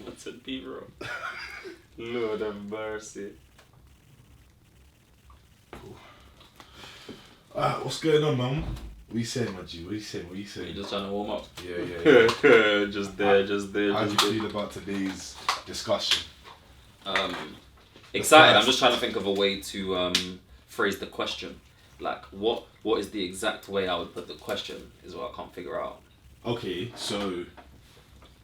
What's it be, bro? Lord have mercy. Cool. What's going on, man? What you saying, my G? What you saying? You just trying to warm up? Yeah. just there. How do you feel about today's discussion? Excited. I'm just trying to think of a way to phrase the question. Like, what is the exact way I would put the question is what I can't figure out. Okay, so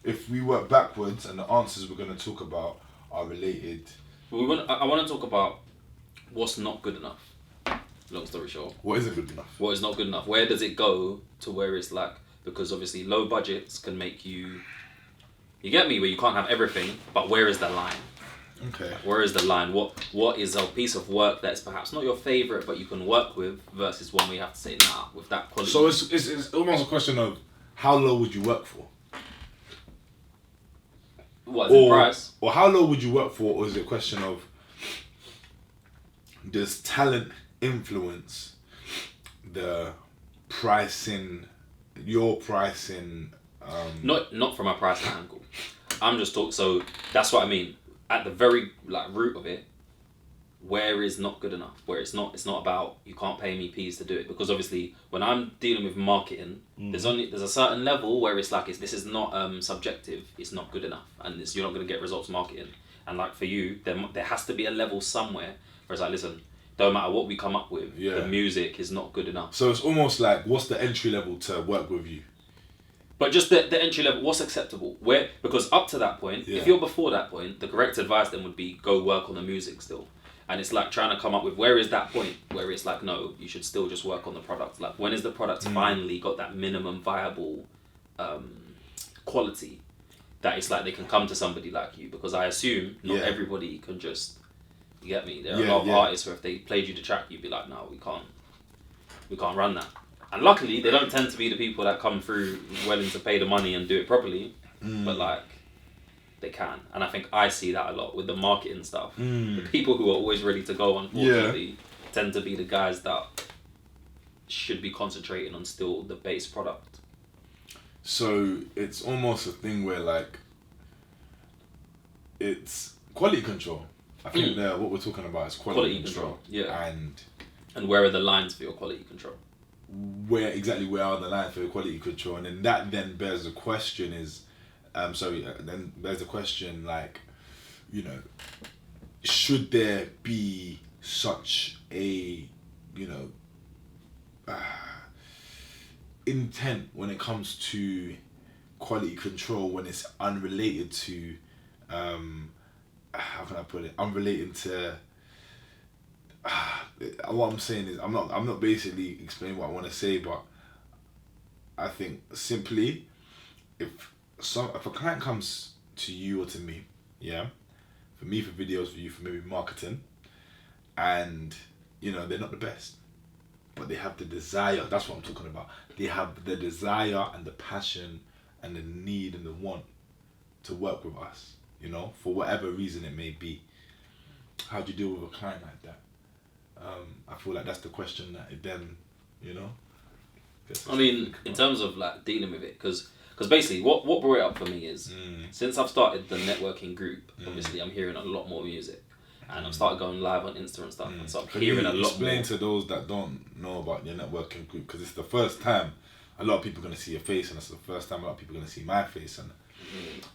if we work backwards and the answers we're going to talk about are related. I want to talk about what's not good enough. Long story short. What isn't good enough? What is not good enough? Where does it go to where it's like, because obviously low budgets can make you get me, where you can't have everything, but where is the line? Okay. Where is the line? What is a piece of work that's perhaps not your favourite but you can work with versus one where you have to say, nah, with that quality. So it's almost a question of how low would you work for? What is the price? Or how low would you work for, or is it a question of does talent influence the pricing, your pricing? Not from a price angle. I'm just talking. So that's what I mean. At the very root of it, where is not good enough? Where it's not about you can't pay me P's to do it, because obviously when I'm dealing with marketing, there's a certain level where it's like this is not subjective. It's not good enough, and you're not going to get results marketing. And like for you, there has to be a level somewhere where it's like, listen, don't matter what we come up with, the music is not good enough. So it's almost like, what's the entry level to work with you? But just the entry level, what's acceptable? Because up to that point, if you're before that point, the correct advice then would be go work on the music still. And it's like trying to come up with where is that point where it's like, no, you should still just work on the product. Like, when is the product finally got that minimum viable quality that it's like they can come to somebody like you? Because I assume not everybody can just, you get me? There are a lot of artists where if they played you the track, you'd be like, no, we can't run that. And luckily, they don't tend to be the people that come through willing to pay the money and do it properly. But like, they can. And I think I see that a lot with the marketing stuff. The people who are always ready to go, unfortunately, tend to be the guys that should be concentrating on still the base product. So it's almost a thing where like, it's quality control. I think what we're talking about is quality control. Yeah. And where are the lines for your quality control? Where are the lines for your quality control? And then that then bears the question is, then there's a question like, you know, should there be such a, you know, intent when it comes to quality control when it's unrelated to, how can I put it? Unrelated to. What I'm saying is, I'm not basically explaining what I want to say, but I think simply, if a client comes to you or to me, for me for videos, for you for maybe marketing, and you know they're not the best, but they have the desire. That's what I'm talking about. They have the desire and the passion and the need and the want to work with us. You know, for whatever reason it may be. How do you deal with a client like that? I feel like that's the question that it then, you know. I mean, in terms of like dealing with it, because basically what brought it up for me is since I've started the networking group, obviously I'm hearing a lot more music, and I've started going live on Insta and stuff, and so I'm hearing a lot more. Explain to those that don't know about your networking group, because it's the first time a lot of people are going to see your face, and it's the first time a lot of people are going to see my face, and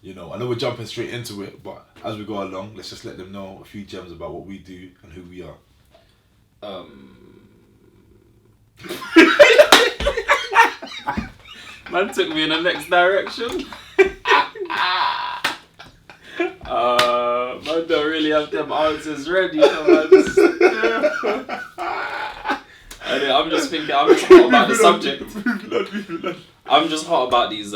you know, I know we're jumping straight into it, but as we go along, let's just let them know a few gems about what we do and who we are. Man took me in the next direction. Man don't really have them answers ready. And I'm just thinking, I'm just hot about the subject. I'm just hot about these.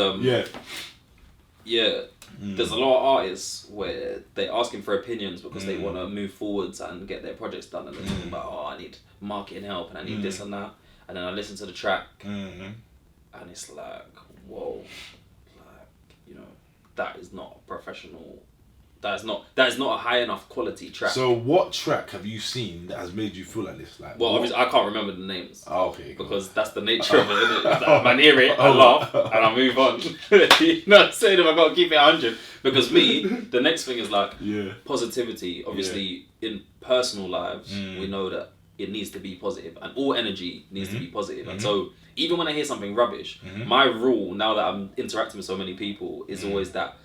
There's a lot of artists where they're asking for opinions because they want to move forwards and get their projects done, and they're talking about, I need marketing help and I need this and that, and then I listen to the track and it's like, whoa, like, you know, that is not a professional That is not a high enough quality track. So what track have you seen that has made you feel like this? Like, well, obviously I can't remember the names. Oh, okay. Because that's the nature of it, isn't it? I hear it, I laugh, and I move on. You know what I'm saying? If I got to keep it 100. Because me, the next thing is like positivity. Obviously, in personal lives, we know that it needs to be positive, and all energy needs to be positive. And so, even when I hear something rubbish, my rule now that I'm interacting with so many people is always that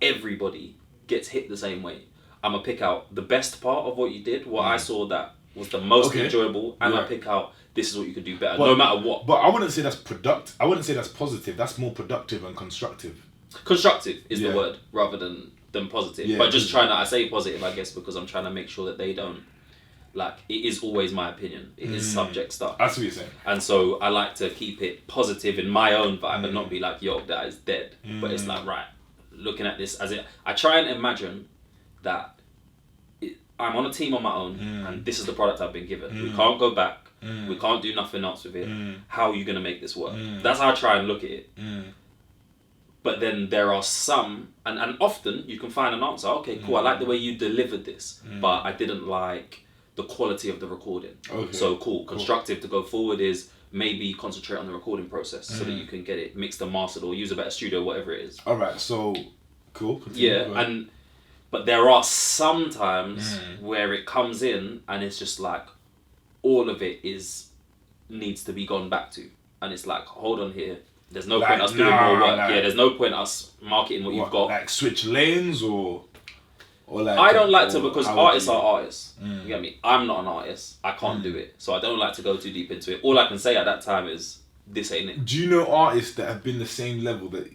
everybody gets hit the same way. I'm gonna pick out the best part of what you did, what I saw that was the most enjoyable, and I pick out this is what you could do better, no matter what. But I wouldn't say that's I wouldn't say that's positive. That's more productive and constructive. Constructive is the word rather than positive. Yeah, but just trying to, I say positive, I guess, because I'm trying to make sure that they don't, like, it is always my opinion. It is subject stuff. That's what you're saying. And so I like to keep it positive in my own vibe and not be like, yo, that is dead. But it's like, right, looking at this as it, I try and imagine that I'm on a team on my own and this is the product I've been given. We can't go back. We can't do nothing else with it. How are you going to make this work? That's how I try and look at it. But then there are some, and often you can find an answer. Okay, cool, I like the way you delivered this, but I didn't like the quality of the recording. Okay. So cool, constructive to go forward is maybe concentrate on the recording process so that you can get it mixed and mastered or use a better studio, whatever it is. All right, so cool. Continue. Yeah, but there are some times where it comes in and it's just like all of it needs to be gone back to, and it's like, hold on here. There's no point us doing more work. Yeah, there's no point us marketing what you've got. Like switch lanes or like. I don't like to, because artists are artists. You get me? I'm not an artist. I can't do it, so I don't like to go too deep into it. All I can say at that time is this ain't it. Do you know artists that have been the same level that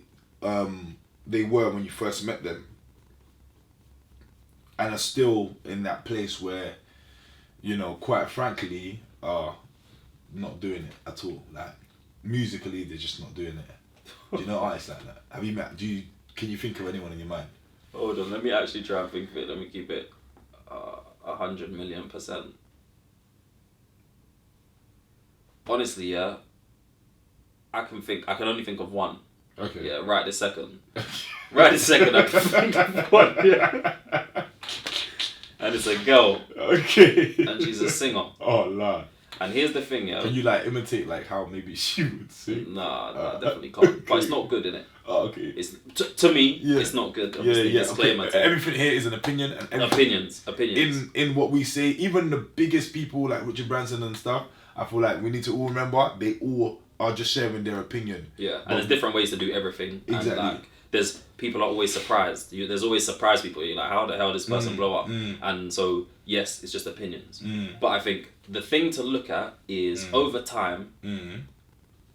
they were when you first met them, and are still in that place where, you know, quite frankly, are not doing it at all? Like, musically, they're just not doing it. Do you know artists like that? Have you met? Can you think of anyone in your mind? Hold on, let me actually try and think of it. Let me keep it 100,000,000%. Honestly, yeah, I can only think of one. Okay. Yeah, right this second. Right this second, I can think of one. Yeah. And it's a girl. Okay. And she's a singer. Oh, Lord. And here's the thing, yeah. Can you like imitate like how maybe she would sing? Nah, definitely can't. But it's not good, innit? Oh, okay. It's to me, it's not good. Disclaimer. Okay. Everything here is an opinion, and opinions. In what we say, even the biggest people like Richard Branson and stuff, I feel like we need to all remember they all are just sharing their opinion. Yeah, and there's different ways to do everything. Exactly. And like, there's people are always surprised. There's always surprise people. You're like, how the hell did this person blow up? And so yes, it's just opinions. But I think the thing to look at is over time,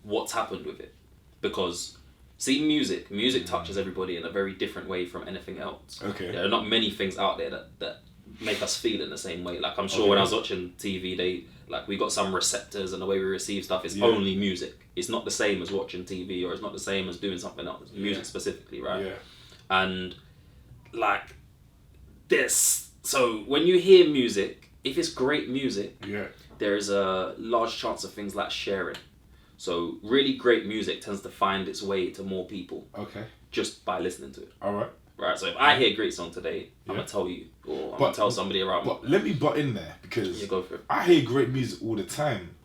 what's happened with it, because see, music touches everybody in a very different way from anything else. Okay. There are not many things out there that make us feel in the same way. Like, I'm sure when I was watching TV, we got some receptors, and the way we receive stuff is only music. It's not the same as watching TV, or it's not the same as doing something else. Music specifically, right? Yeah. And like this, so when you hear music, if it's great music, there is a large chance of things like sharing. So really great music tends to find its way to more people. Okay. Just by listening to it. All right. Right. So if I hear a great song today, I'm gonna tell you, or I'm gonna tell somebody around me. But let me butt in there, because go for it. I hear great music all the time,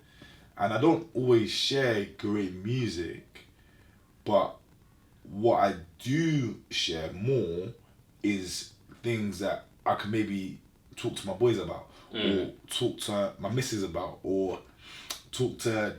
and I don't always share great music. But what I do share more is things that I can maybe talk to my boys about, or talk to my missus about, or talk to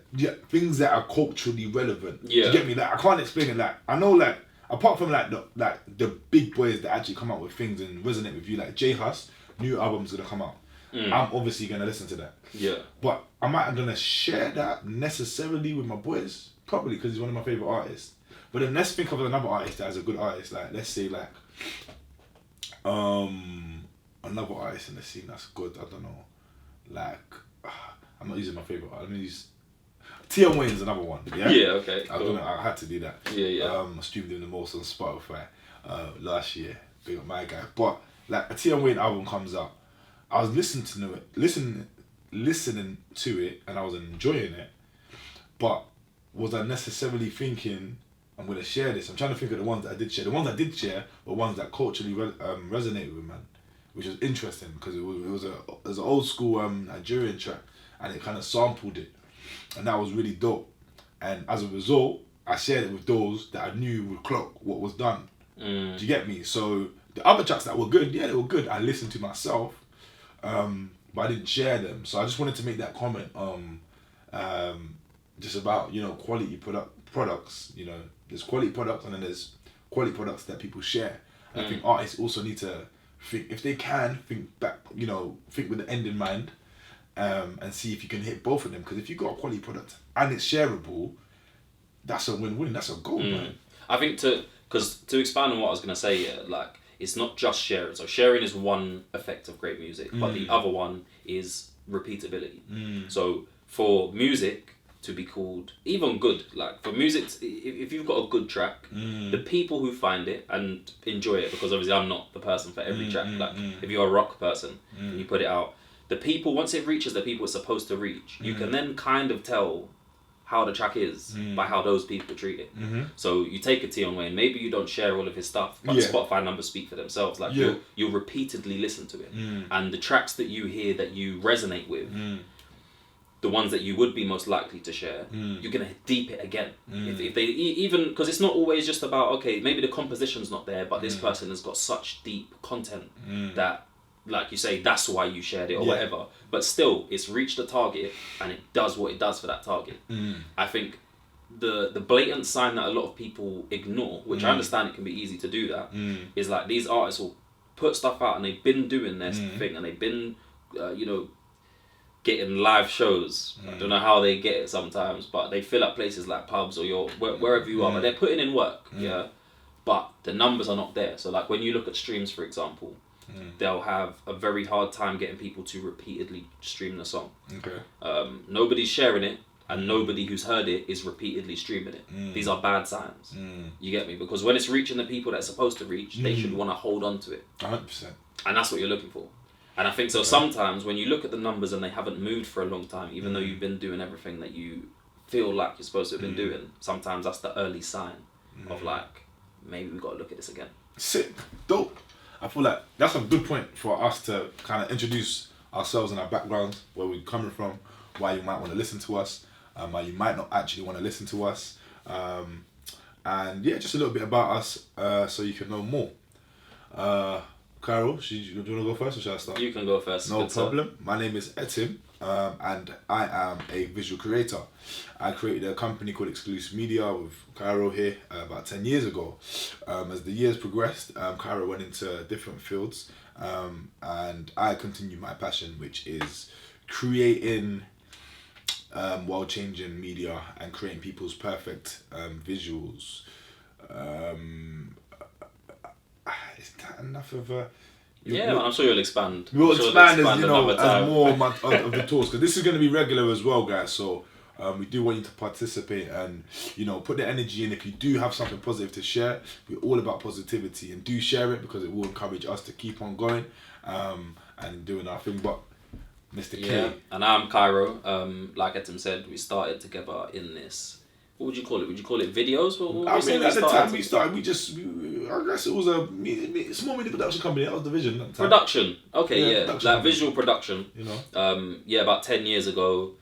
things that are culturally relevant. Yeah. Do you get me? Like, I can't explain it. Like, I know, like, apart from the big boys that actually come out with things and resonate with you, like J Hus, new album's gonna come out. I'm obviously gonna listen to that. Yeah. But am I gonna share that necessarily with my boys? Probably, because he's one of my favorite artists. But then let's think of another artist that is a good artist. Like, let's say like another artist in the scene that's good. I don't know. Like, I'm not using my favorite. I'm gonna use Tia Wayne's another one. Yeah. Yeah. Okay. I don't know. I had to do that. Yeah. I streamed him the most on Spotify last year. Big up my guy. But like, a Tia Wayne album comes out, I was listening to it, and I was enjoying it. But was I necessarily thinking, I'm gonna share this. I'm trying to think of the ones that I did share. The ones I did share were ones that culturally resonated with, man, which was interesting because it was an old school Nigerian track, and it kind of sampled it, and that was really dope. And as a result, I shared it with those that I knew would clock what was done. Do you get me? So the other tracks that were good, yeah, they were good. I listened to myself, but I didn't share them. So I just wanted to make that comment, just about, you know, quality products. You know, there's quality products and then there's quality products that people share. And I think artists also need to think, if they can, think back, you know, think with the end in mind, and see if you can hit both of them. Because if you've got a quality product and it's shareable, that's a win-win. That's a goal, man. I think to expand on what I was going to say, yeah, like, it's not just sharing. So sharing is one effect of great music, but the other one is repeatability. So for music to be called even good, like for music, if you've got a good track, the people who find it and enjoy it, because obviously I'm not the person for every track. Like if you're a rock person and you put it out, the people, once it reaches the people it's supposed to reach, you can then kind of tell how the track is by how those people treat it. So you take a Tion Wayne, maybe you don't share all of his stuff, but the Spotify numbers speak for themselves. Like you'll repeatedly listen to it, and the tracks that you hear that you resonate with, the ones that you would be most likely to share, you're gonna deep it again. If they even, because it's not always just about, okay, maybe the composition's not there, but this person has got such deep content that, like you say, that's why you shared it or whatever. But still, it's reached the target and it does what it does for that target. I think the blatant sign that a lot of people ignore, which I understand it can be easy to do that, is like these artists will put stuff out and they've been doing their thing and they've been, you know, getting live shows. I don't know how they get it sometimes, but they fill up places like pubs or wherever you are, but they're putting in work, but the numbers are not there. So like when you look at streams, for example, they'll have a very hard time getting people to repeatedly stream the song. Nobody's sharing it, and nobody who's heard it is repeatedly streaming it. These are bad signs. You get me? Because when it's reaching the people that it's supposed to reach, they should want to hold on to it. 100%. And that's what you're looking for. And I think so sometimes when you look at the numbers and they haven't moved for a long time, even though you've been doing everything that you feel like you're supposed to have been doing, sometimes that's the early sign of like, maybe we've got to look at this again. Sick. Dope. I feel like that's a good point for us to kind of introduce ourselves and our backgrounds, where we're coming from, why you might want to listen to us, why you might not actually want to listen to us, and yeah, just a little bit about us, so you can know more. Carol, do you want to go first or should I start? You can go first. No problem. My name is Etim, and I am a visual creator. I created a company called Exkluse Media with Carol here about 10 years ago. As the years progressed, Carol went into different fields, and I continued my passion, which is creating world-changing media and creating people's perfect visuals. Is that enough of a... I'm sure you'll expand. We'll expand as, you know, as more of the talks, because this is going to be regular as well, guys. So we do want you to participate and, you know, put the energy in. If you do have something positive to share, we're all about positivity, and do share it because it will encourage us to keep on going and doing our thing. But Mr. K. And I'm Cairo. Like Etim said, we started together in this. What would you call it? Would you call it videos? At the time we started, I guess it was a small media production company. That was the vision at the time. Production. Okay, production like company. visual production. You know? About 10 years ago,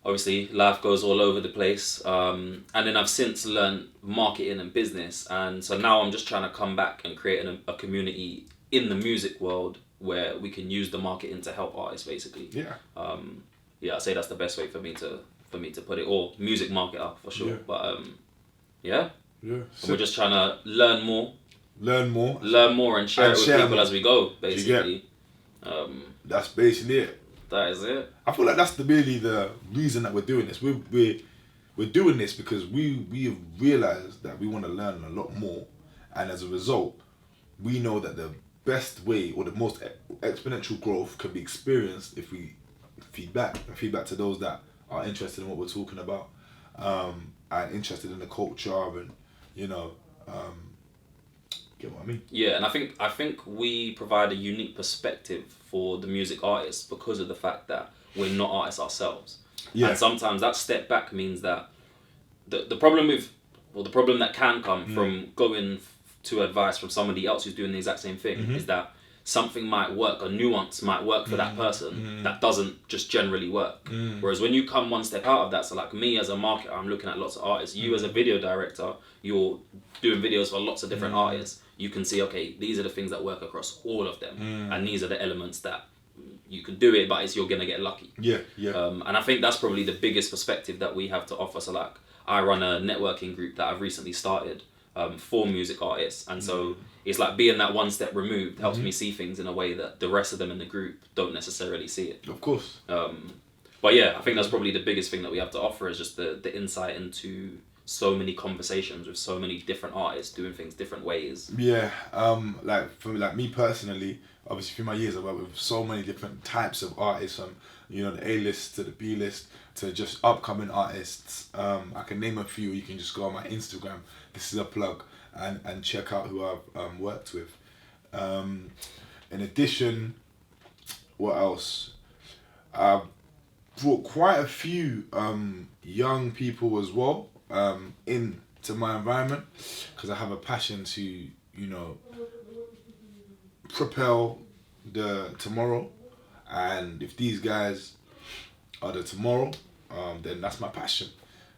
obviously life goes all over the place. And then I've since learned marketing and business. And so now I'm just trying to come back and create a community in the music world where we can use the marketing to help artists, basically. I'd say that's the best way for me to put it, or music marketer for sure. But and we're just trying to learn more and share it with people as we go, basically. That's basically it. That is it. I feel like that's really the reason that we're doing this. We're doing this because we have realized that we want to learn a lot more, and as a result, we know that the best way or the most exponential growth can be experienced if we feedback to those that are interested in what we're talking about, and interested in the culture, and you know, get what I mean? Yeah, and I think we provide a unique perspective for the music artists because of the fact that we're not artists ourselves. And sometimes that step back means that the problem with or the problem that can come from going to advice from somebody else who's doing the exact same thing is that something might work, a nuance might work for that person that doesn't just generally work. Whereas when you come one step out of that, so like me as a marketer, I'm looking at lots of artists. You as a video director, you're doing videos for lots of different artists. You can see, okay, these are the things that work across all of them, and these are the elements that you can do it, but you're gonna get lucky. And I think that's probably the biggest perspective that we have to offer. So like, I run a networking group that I've recently started for music artists, and so it's like being that one step removed helps me see things in a way that the rest of them in the group don't necessarily see it. Of course. But yeah, I think that's probably the biggest thing that we have to offer is just the insight into so many conversations with so many different artists doing things different ways. Yeah, like for me personally, obviously through my years I've worked with so many different types of artists, from the A-list to the B-list to just upcoming artists. I can name a few. You can just go on my Instagram. This is a plug, and check out who I've worked with. In addition, what else? I've brought quite a few young people as well into my environment, because I have a passion to propel the tomorrow, and if these guys are the tomorrow, then that's my passion.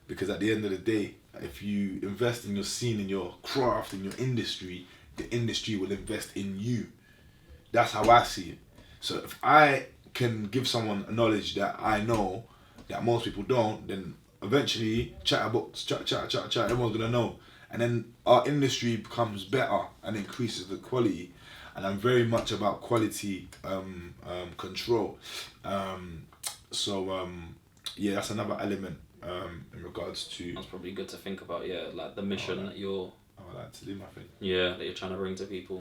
Because at the end of the day, if you invest in your scene, in your craft, in your industry, the industry will invest in you. That's how I see it. So if I can give someone a knowledge that I know that most people don't, then eventually chat, everyone's gonna know. And then our industry becomes better and increases the quality. And I'm very much about quality control. Yeah, that's another element in regards to... That's probably good to think about, yeah, like the mission that you're... I like to do my thing. Yeah, that you're trying to bring to people.